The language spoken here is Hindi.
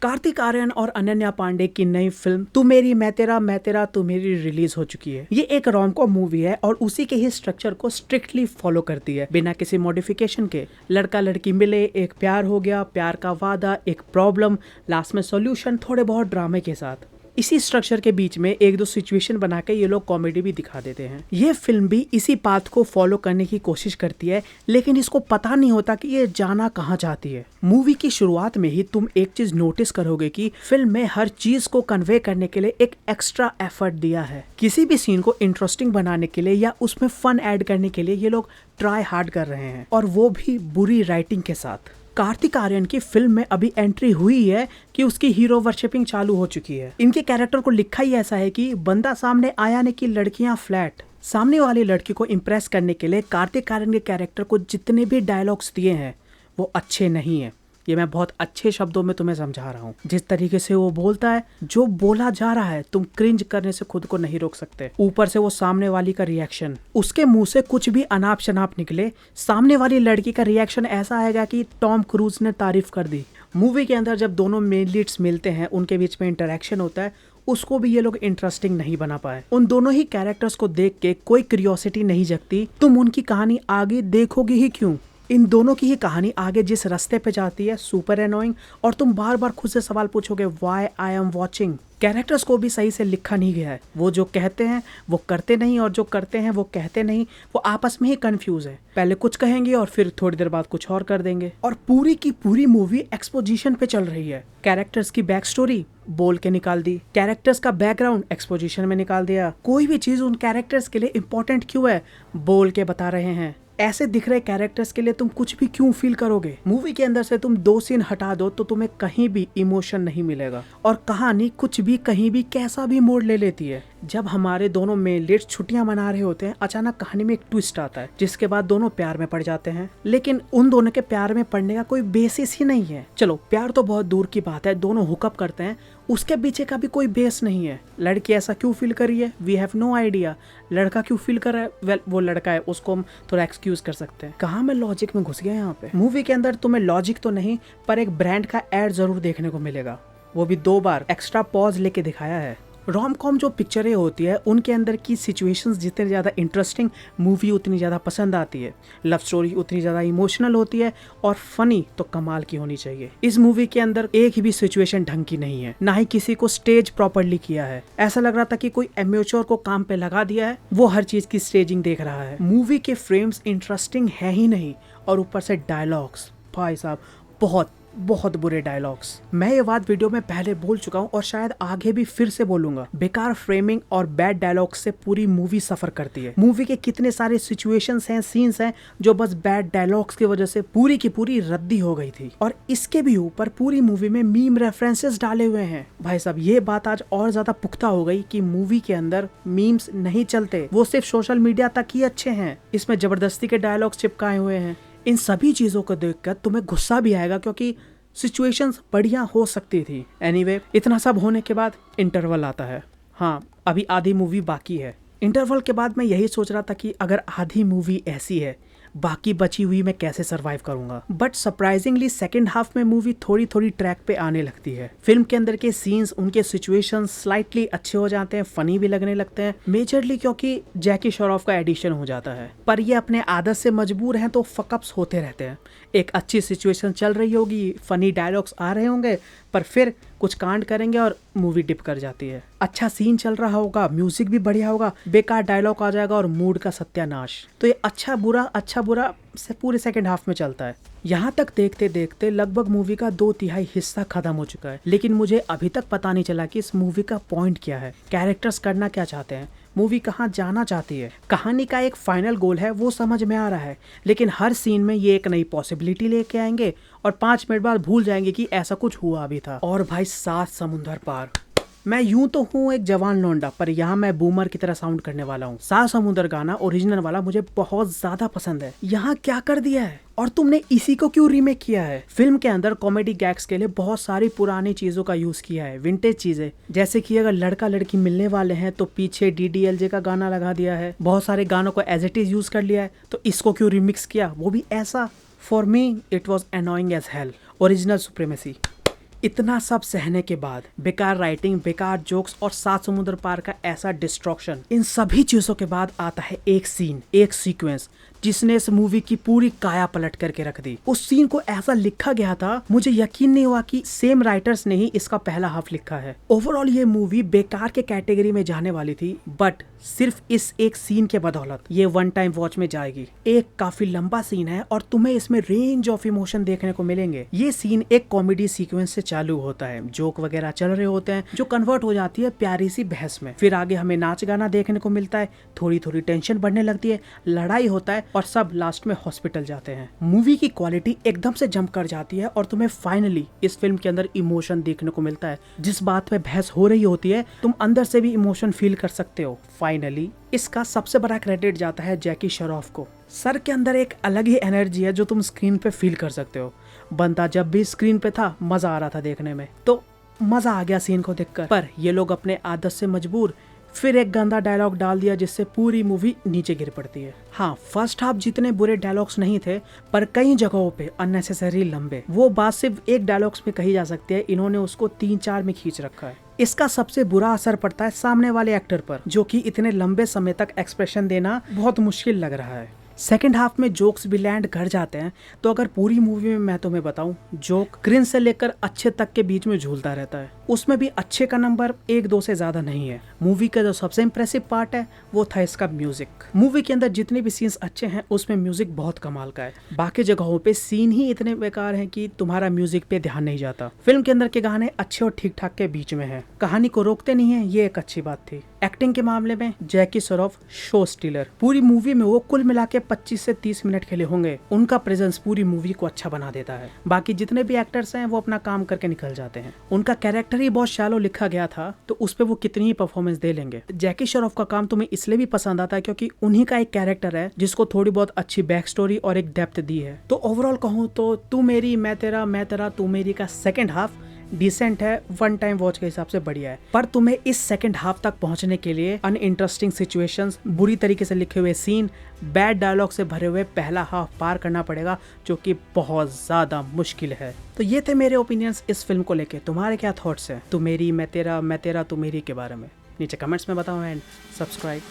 कार्तिक आर्यन और अनन्या पांडे की नई फिल्म तू मेरी मैं तेरा तू मेरी रिलीज हो चुकी है। ये एक रोम-कॉम मूवी है और उसी के ही स्ट्रक्चर को स्ट्रिक्टली फॉलो करती है, बिना किसी मॉडिफिकेशन के। लड़का लड़की मिले, एक प्यार हो गया, प्यार का वादा, एक प्रॉब्लम, लास्ट में सॉल्यूशन, थोड़े बहुत ड्रामे के साथ। इसी स्ट्रक्चर के बीच में एक दो सिचुएशन बना के ये लोग कॉमेडी भी दिखा देते हैं। ये फिल्म भी इसी पाथ को फॉलो करने की कोशिश करती है, लेकिन इसको पता नहीं होता कि ये जाना कहाँ चाहती है। मूवी की शुरुआत में ही तुम एक चीज नोटिस करोगे कि फिल्म में हर चीज को कन्वे करने के लिए एक एक्स्ट्रा एफर्ट दिया है। किसी भी सीन को इंटरेस्टिंग बनाने के लिए या उसमें फन ऐड करने के लिए ये लोग ट्राई हार्ड कर रहे हैं, और वो भी बुरी राइटिंग के साथ। कार्तिक आर्यन की फिल्म में अभी एंट्री हुई है कि उसकी हीरो वर्शिपिंग चालू हो चुकी है। इनके कैरेक्टर को लिखा ही ऐसा है कि बंदा सामने आया ने की लड़कियां फ्लैट। सामने वाली लड़की को इम्प्रेस करने के लिए कार्तिक आर्यन के कैरेक्टर को जितने भी डायलॉग्स दिए हैं वो अच्छे नहीं है। ये मैं बहुत अच्छे शब्दों में तुम्हें समझा रहा हूँ। जिस तरीके से वो बोलता है, जो बोला जा रहा है, तुम क्रिंज करने से खुद को नहीं रोक सकते। ऊपर से वो सामने वाली का रिएक्शन, उसके मुंह से कुछ भी अनाप शनाप निकले, सामने वाली लड़की का रिएक्शन ऐसा आएगा कि टॉम क्रूज ने तारीफ कर दी। मूवी के अंदर जब दोनों मेन लीड्स मिलते हैं, उनके बीच में इंटरेक्शन होता है, उसको भी ये लोग इंटरेस्टिंग नहीं बना पाए। उन दोनों ही कैरेक्टर्स को देख के कोई क्यूरियोसिटी नहीं जगती, तुम उनकी कहानी आगे देखोगे ही क्यों। इन दोनों की ही कहानी आगे जिस रास्ते पे जाती है, सुपर एनोइंग, और तुम बार बार खुद से सवाल पूछोगे why I am watching. Characters को भी सही से लिखा नहीं गया है। वो जो कहते हैं वो करते नहीं, और जो करते हैं वो कहते नहीं। वो आपस में ही कंफ्यूज है, पहले कुछ कहेंगे और फिर थोड़ी देर बाद कुछ और कर देंगे। और पूरी की पूरी मूवी एक्सपोजिशन पे चल रही है। कैरेक्टर्स की बैक स्टोरी बोल के निकाल दी, कैरेक्टर्स का बैकग्राउंड एक्सपोजिशन में निकाल दिया। कोई भी चीज उन कैरेक्टर्स के लिए इंपॉर्टेंट क्यों है, बोल के बता रहे हैं। ऐसे दिख रहे कैरेक्टर्स के लिए तुम कुछ भी क्यों फील करोगे। मूवी के अंदर से तुम 2 सीन हटा दो तो तुम्हें कहीं भी इमोशन नहीं मिलेगा, और कहानी कुछ भी कहीं भी कैसा भी मोड़ ले लेती है। जब हमारे दोनों मेन लीड छुट्टियां मना रहे होते हैं, अचानक कहानी में एक ट्विस्ट आता है, जिसके बाद दोनों प्यार में पड़ जाते हैं। लेकिन उन दोनों के प्यार में पड़ने का कोई बेसिस ही नहीं है। चलो प्यार तो बहुत दूर की बात है, दोनों हुकअप करते हैं, उसके पीछे का भी कोई बेस नहीं है। लड़की ऐसा क्यों फील कर रही है, वी हैव नो आइडिया। लड़का क्यों फील कर रहा है, वेल वो लड़का है, उसको हम थोड़ा एक्सक्यूज कर सकते हैं। कहाँ मैं लॉजिक में घुस गया यहाँ पे। मूवी के अंदर तुम्हें लॉजिक तो नहीं, पर एक ब्रांड का एड जरूर देखने को मिलेगा, वो भी 2 बार एक्स्ट्रा पॉज लेके दिखाया है। रोम कॉम जो पिक्चरें होती है, उनके अंदर की सिचुएशंस जितने ज़्यादा इंटरेस्टिंग, मूवी उतनी ज़्यादा पसंद आती है। लव स्टोरी उतनी ज़्यादा इमोशनल होती है, और फनी तो कमाल की होनी चाहिए। इस मूवी के अंदर एक भी सिचुएशन ढंग की नहीं है, ना ही किसी को स्टेज प्रॉपर्ली किया है। ऐसा लग रहा था कि कोई एमेच्योर को काम पे लगा दिया है, वो हर चीज़ की स्टेजिंग देख रहा है। मूवी के फ्रेम्स इंटरेस्टिंग है ही नहीं, और ऊपर से डायलॉग्स, भाई साहब बहुत बुरे डायलॉग्स। मैं ये बात वीडियो में पहले बोल चुका हूँ और शायद आगे भी फिर से बोलूंगा। बेकार फ्रेमिंग और बैड डायलॉग्स से पूरी मूवी सफर करती है। मूवी के कितने सारे सिचुएशंस हैं, सीन्स हैं, जो बस बैड डायलॉग्स की वजह से पूरी की पूरी रद्दी हो गई थी। और इसके भी ऊपर पूरी मूवी में मीम रेफरेंसेस डाले हुए हैं। भाई साहब ये बात आज और ज्यादा पुख्ता हो गई कि मूवी के अंदर मीम्स नहीं चलते, वो सिर्फ सोशल मीडिया तक ही अच्छे हैं। इसमें जबरदस्ती के डायलॉग्स चिपकाए हुए हैं। इन सभी चीजों को देखकर तुम्हें गुस्सा भी आएगा, क्योंकि सिचुएशंस बढ़िया हो सकती थी। एनीवे, इतना सब होने के बाद इंटरवल आता है। हाँ, अभी आधी मूवी बाकी है। इंटरवल के बाद मैं यही सोच रहा था कि अगर आधी मूवी ऐसी है, बाकी बची हुई मैं कैसे सरवाइव करूंगा। बट सरप्राइजिंगली सेकंड हाफ में मूवी थोड़ी थोड़ी ट्रैक पे आने लगती है। फिल्म के अंदर के सीन्स, उनके सिचुएशंस स्लाइटली अच्छे हो जाते हैं, फनी भी लगने लगते हैं, मेजरली क्योंकि जैकी श्रॉफ का एडिशन हो जाता है। पर ये अपने आदत से मजबूर हैं, तो फकअप्स होते रहते हैं। एक अच्छी सिचुएशन चल रही होगी, फनी डायलॉग्स आ रहे होंगे, पर फिर कुछ कांड करेंगे और मूवी डिप कर जाती है। अच्छा सीन चल रहा होगा, म्यूजिक भी बढ़िया होगा, बेकार डायलॉग आ जाएगा और मूड का सत्यानाश। तो ये अच्छा बुरा से पूरे सेकंड हाफ में चलता है। यहाँ तक देखते देखते लगभग मूवी का 2/3 हिस्सा खत्म हो चुका है, लेकिन मुझे अभी तक पता नहीं चला कि इस मूवी का पॉइंट क्या है, कैरेक्टर्स करना क्या चाहते हैं, मूवी कहाँ जाना चाहती है। कहानी का एक फाइनल गोल है, वो समझ में आ रहा है, लेकिन हर सीन में ये एक नई पॉसिबिलिटी लेके आएंगे और 5 मिनट बाद भूल जाएंगे कि ऐसा कुछ हुआ भी था। और भाई 7 समुंदर पार, मैं यूं तो हूँ एक जवान लौंडा, पर यहाँ मैं बूमर की तरह साउंड करने वाला हूँ। 7 समुंदर गाना ओरिजिनल वाला मुझे बहुत ज्यादा पसंद है। यहाँ क्या कर दिया है, और तुमने इसी को क्यों रीमेक किया है। फिल्म के अंदर कॉमेडी गैग्स के लिए बहुत सारी पुरानी चीजों का यूज किया है, विंटेज चीजें, जैसे कि अगर लड़का लड़की मिलने वाले हैं तो पीछे DDLJ का गाना लगा दिया है। बहुत सारे गानों को एज इट इज यूज कर लिया है, तो इसको क्यों रिमिक्स किया, वो भी ऐसा। For me it was annoying as hell. Original supremacy. इतना सब सहने के बाद, बेकार राइटिंग, बेकार जोक्स और 7 समुद्र पार का ऐसा डिस्ट्रक्शन, इन सभी चीजों के बाद आता है एक सीन, एक सीक्वेंस जिसने इस मूवी की पूरी काया पलट करके रख दी। उस सीन को ऐसा लिखा गया था, मुझे यकीन नहीं हुआ कि सेम राइटर्स ने ही इसका पहला हाफ लिखा है। ओवरऑल ये मूवी बेकार के कैटेगरी में जाने वाली थी, बट सिर्फ इस एक सीन के बदौलत ये वन टाइम वॉच में जाएगी। एक काफी लंबा सीन है और तुम्हें इसमें रेंज ऑफ इमोशन देखने को मिलेंगे। ये सीन एक कॉमेडी सीक्वेंस से चालू होता है, जोक वगैरह चल रहे होते हैं जो कन्वर्ट हो जाती है प्यारी सी बहस में। फिर आगे हमें नाच गाना देखने को मिलता है, थोड़ी थोड़ी टेंशन बढ़ने लगती है, लड़ाई होता है और सब लास्ट में हॉस्पिटल जाते हैं। मूवी की क्वालिटी एकदम से जंप कर जाती है और तुम्हें फाइनली इस फिल्म के अंदर इमोशन देखने को मिलता है। जिस बात पे बहस हो रही होती है तुम अंदर से भी इमोशन फील कर सकते हो। फाइनली इसका सबसे बड़ा क्रेडिट जाता है जैकी श्रॉफ को। सर के अंदर एक अलग ही एनर्जी है जो तुम स्क्रीन पे फील कर सकते हो। बंदा जब भी स्क्रीन पे था मजा आ रहा था देखने में, तो मजा आ गया सीन को देखकर। पर ये लोग अपने आदत से मजबूर फिर एक गंदा डायलॉग डाल दिया जिससे पूरी मूवी नीचे गिर पड़ती है। हाँ, फर्स्ट हाफ जितने बुरे डायलॉग्स नहीं थे, पर कई जगहों पे अननेसेसरी लंबे। वो बात सिर्फ एक डायलॉग्स में कही जा सकती है, इन्होंने उसको 3-4 में खींच रखा है। इसका सबसे बुरा असर पड़ता है सामने वाले एक्टर पर, जो कि इतने लंबे समय तक एक्सप्रेशन देना बहुत मुश्किल लग रहा है। सेकेंड हाफ में जोक्स भी लैंड कर जाते हैं, तो अगर पूरी मूवी में मैं तुम्हें बताऊं, जोक क्रिंज से लेकर अच्छे तक के बीच में झूलता रहता है। उसमें भी अच्छे का नंबर 1-2 से ज्यादा नहीं है। मूवी का जो सबसे इम्प्रेसिव पार्ट है वो था इसका म्यूजिक। मूवी के अंदर जितने भी सीन्स अच्छे हैं उसमें म्यूजिक बहुत कमाल का है। बाकी जगहों पे सीन ही इतने बेकार हैं कि तुम्हारा म्यूजिक पे ध्यान नहीं जाता। फिल्म के अंदर के गाने अच्छे और ठीक ठाक के बीच में है, कहानी को रोकते नहीं है, ये एक अच्छी बात थी। एक्टिंग के मामले में जैकी श्रॉफ शो स्टीलर। पूरी मूवी में वो कुल मिला के 25 से 30 मिनट के लिए होंगे, उनका प्रेजेंस पूरी मूवी को अच्छा बना देता है। बाकी जितने भी एक्टर्स हैं वो अपना काम करके निकल जाते हैं। उनका कैरेक्टर ही बहुत शैलो लिखा गया था, तो उस पे वो कितनी ही परफॉर्मेंस दे लेंगे। जैकी श्रॉफ का काम तुम्हें इसलिए भी पसंद आता है क्योंकि उन्हीं का एक कैरेक्टर है जिसको थोड़ी बहुत अच्छी बैक स्टोरी और एक डेप्थ दी है। तो ओवरऑल कहूँ तो तू मेरी मैं तेरा तू मेरी का सेकेंड हाफ डिसेंट है, वन टाइम वॉच के हिसाब से बढ़िया है। पर तुम्हें इस सेकंड हाफ तक पहुंचने के लिए अनइंटरेस्टिंग सिचुएशंस, बुरी तरीके से लिखे हुए सीन, बैड डायलॉग से भरे हुए पहला हाफ पार करना पड़ेगा, जो कि बहुत ज्यादा मुश्किल है। तो ये थे मेरे ओपिनियंस इस फिल्म को लेके। तुम्हारे क्या थॉट्स हैं तू मेरी मैं तेरा तू मेरी के बारे में? नीचे कमेंट्स में बताओ एंड सब्सक्राइब।